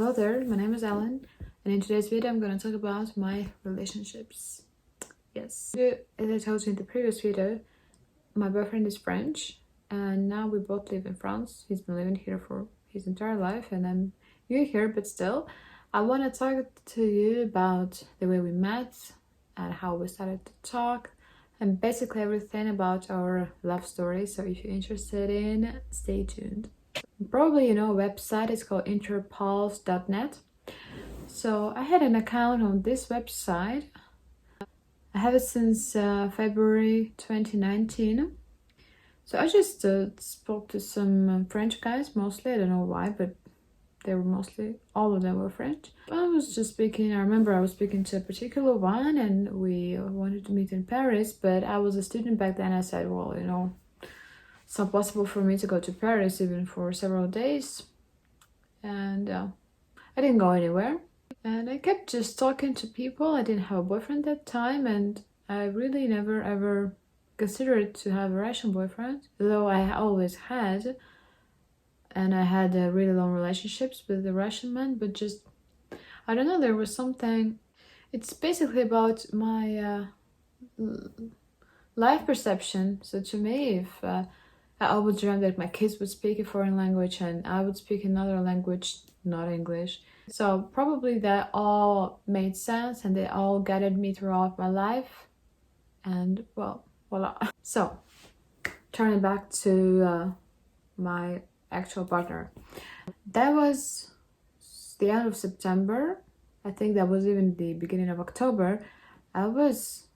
Hello there, my name is Ellen, and in today's video I'm going to talk about my relationships. Yes, as I told you in the previous video, my boyfriend is French, and now we both live in France. He's been living here for his entire life, and I'm new here, but still, I want to talk to you about the way we met, and how we started to talk, and basically everything about our love story. So if you're interested in, stay tuned. Probably you know a website, it's called interpulse.net. So I had an account on this website. I have it since February 2019. So I just spoke to some French guys, mostly. I don't know why, but they were mostly, all of them were French. I was just speaking, I remember I was speaking to a particular one, and we wanted to meet in Paris, but I was a student back then. I said, well, you know, it's not possible for me to go to Paris even for several days. And I didn't go anywhere. And I kept just talking to people. I didn't have a boyfriend at that time, and I really never ever considered to have a Russian boyfriend, though I always had. And I had really long relationships with the Russian men, but just, I don't know, there was something. It's basically about my life perception. So to me, if I always dreamed that my kids would speak a foreign language and I would speak another language, not English. So probably that all made sense, and they all guided me throughout my life. And well, voila. So, turning back to my actual partner. That was the end of September. I think that was even the beginning of October. I realized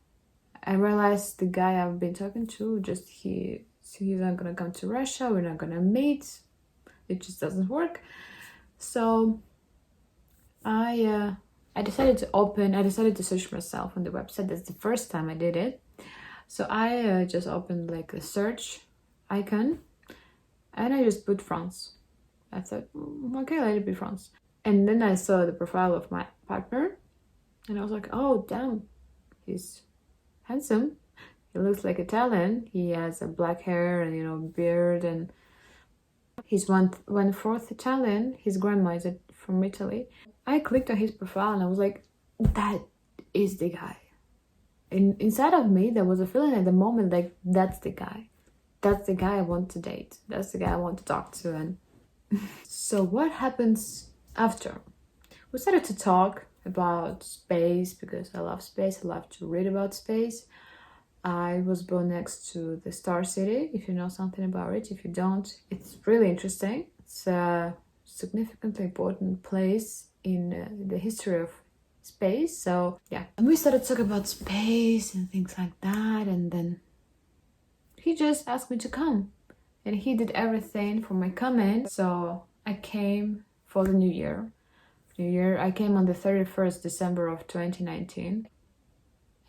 the guy I've been talking to, he's not gonna come to Russia, we're not gonna meet. It just doesn't work. So I decided to search myself on the website. That's the first time I did it. So I just opened like a search icon, and I just put France. I thought, okay, let it be France. And then I saw the profile of my partner, and I was like, oh damn, he's handsome. He looks like Italian. He has a black hair and, you know, beard, and he's one fourth Italian. His grandma is from Italy. I clicked on his profile and I was like, that is the guy. And inside of me, there was a feeling at the moment like, that's the guy. That's the guy I want to date. That's the guy I want to talk to. And so what happens after? We started to talk about space, because I love space. I love to read about space. I was born next to the Star City, if you know something about it. If you don't, it's really interesting. It's a significantly important place in the history of space. So yeah, and we started talking about space and things like that, and then he just asked me to come, and he did everything for my coming. So I came for the New Year. I came on the 31st December of 2019.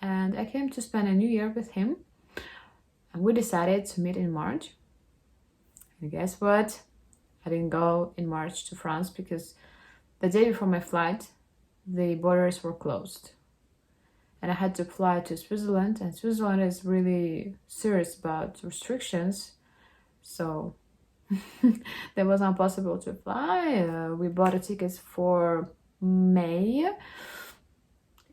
And I came to spend a new year with him. And we decided to meet in March. And guess what? I didn't go in March to France because the day before my flight, the borders were closed. And I had to fly to Switzerland, and Switzerland is really serious about restrictions. So that was not possible to fly. We bought the tickets for May.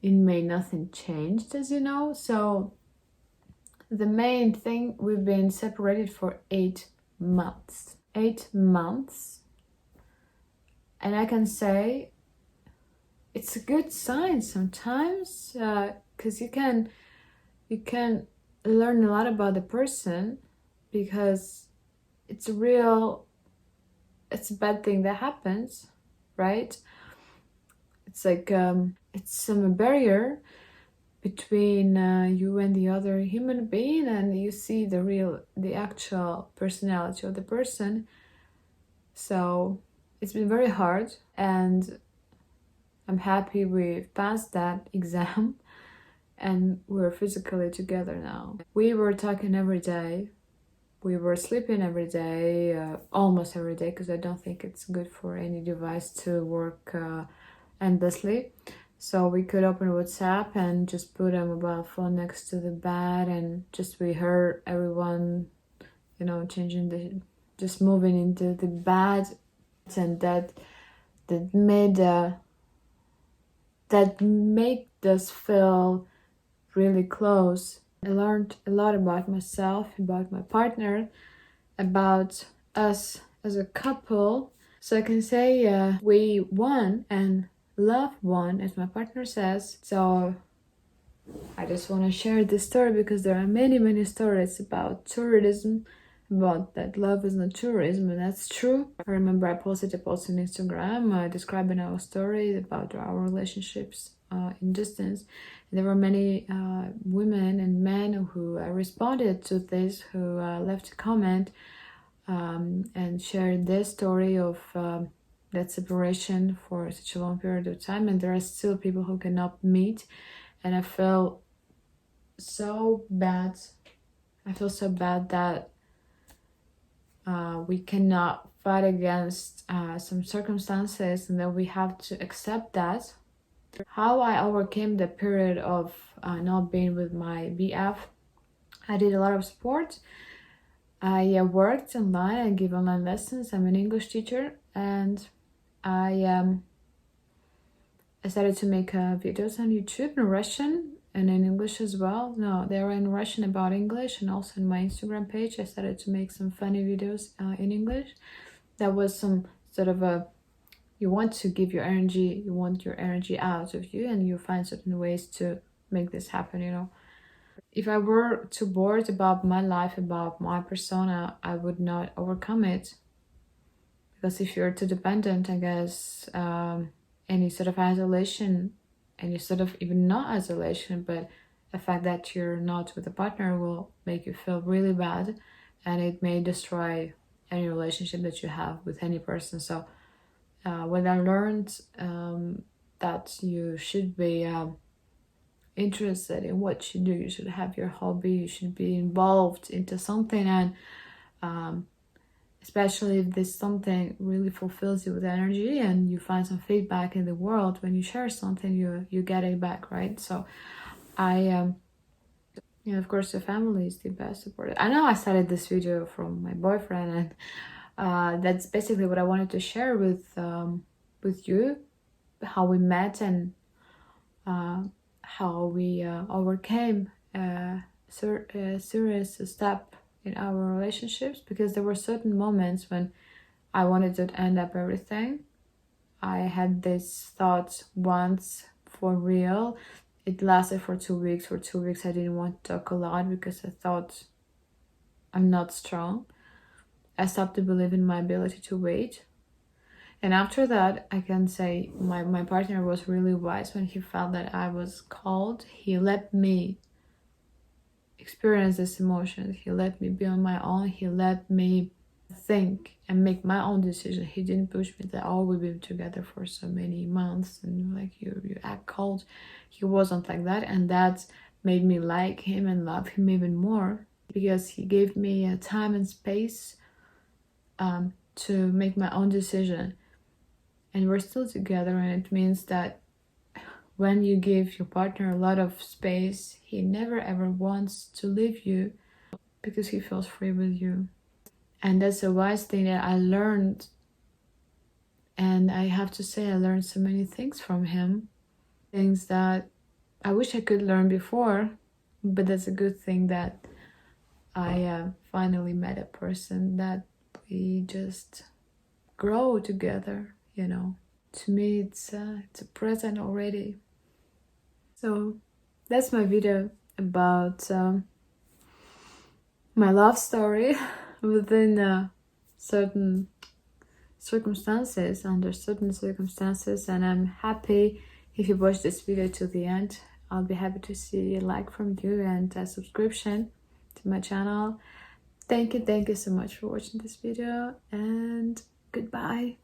In May, nothing changed, as you know. So the main thing, we've been separated for 8 months. 8 months. And I can say it's a good sign sometimes, because you can learn a lot about the person, because it's a bad thing that happens, right? It's like it's some barrier between you and the other human being, and you see the actual personality of the person. So it's been very hard, and I'm happy we passed that exam and we're physically together now. We were talking every day. We were sleeping every day, almost every day, because I don't think it's good for any device to work endlessly. So we could open WhatsApp and just put a mobile phone next to the bed, and just we heard everyone, you know, just moving into the bed, and that that made us feel really close. I learned a lot about myself, about my partner, about us as a couple. So I can say we won and love won, as my partner says. So I just want to share this story because there are many stories about tourism, about that love is not tourism, and that's true. I remember I posted a post on Instagram describing our story about our relationships in distance. And there were many women and men who responded to this, who left a comment and shared their story of that separation for such a long period of time. And there are still people who cannot meet, and I feel so bad. I feel so bad that we cannot fight against some circumstances, and that we have to accept that. How I overcame the period of not being with my BF, I did a lot of sports. I worked online, I give online lessons, I'm an English teacher, and I started to make videos on YouTube in Russian and in English as well. No, they were in Russian about English, and also on my Instagram page I started to make some funny videos in English. That was some sort of you want to give your energy, you want your energy out of you, and you find certain ways to make this happen, you know. If I were too bored about my life, about my persona, I would not overcome it. Because if you're too dependent, I guess, any sort of isolation, any sort of even not isolation, but the fact that you're not with a partner will make you feel really bad, and it may destroy any relationship that you have with any person. So when I learned that you should be interested in what you do, you should have your hobby, you should be involved into something, and especially if this something really fulfills you with energy and you find some feedback in the world, when you share something, you get it back, right? So I of course the family is the best support. I know I started this video from my boyfriend, and that's basically what I wanted to share with you, how we met, and how we overcame a serious step in our relationships, because there were certain moments when I wanted to end up everything. I had this thought once for real. It lasted for 2 weeks. For 2 weeks I didn't want to talk a lot because I thought I'm not strong. I stopped to believe in my ability to wait. And after that, I can say my partner was really wise. When he felt that I was called, he let me experience this emotion. He let me be on my own. He let me think and make my own decision. He didn't push me that, oh, we've been together for so many months and like you act cold. He wasn't like that, and that made me like him and love him even more, because he gave me time and space to make my own decision. And we're still together, and it means that when you give your partner a lot of space, he never ever wants to leave you, because he feels free with you. And that's a wise thing that I learned. And I have to say, I learned so many things from him, things that I wish I could learn before, but that's a good thing that I finally met a person that we just grow together, you know. To me, it's a present already. So that's my video about my love story within certain circumstances, under certain circumstances. And I'm happy if you watch this video to the end. I'll be happy to see a like from you and a subscription to my channel. Thank you so much for watching this video, and goodbye.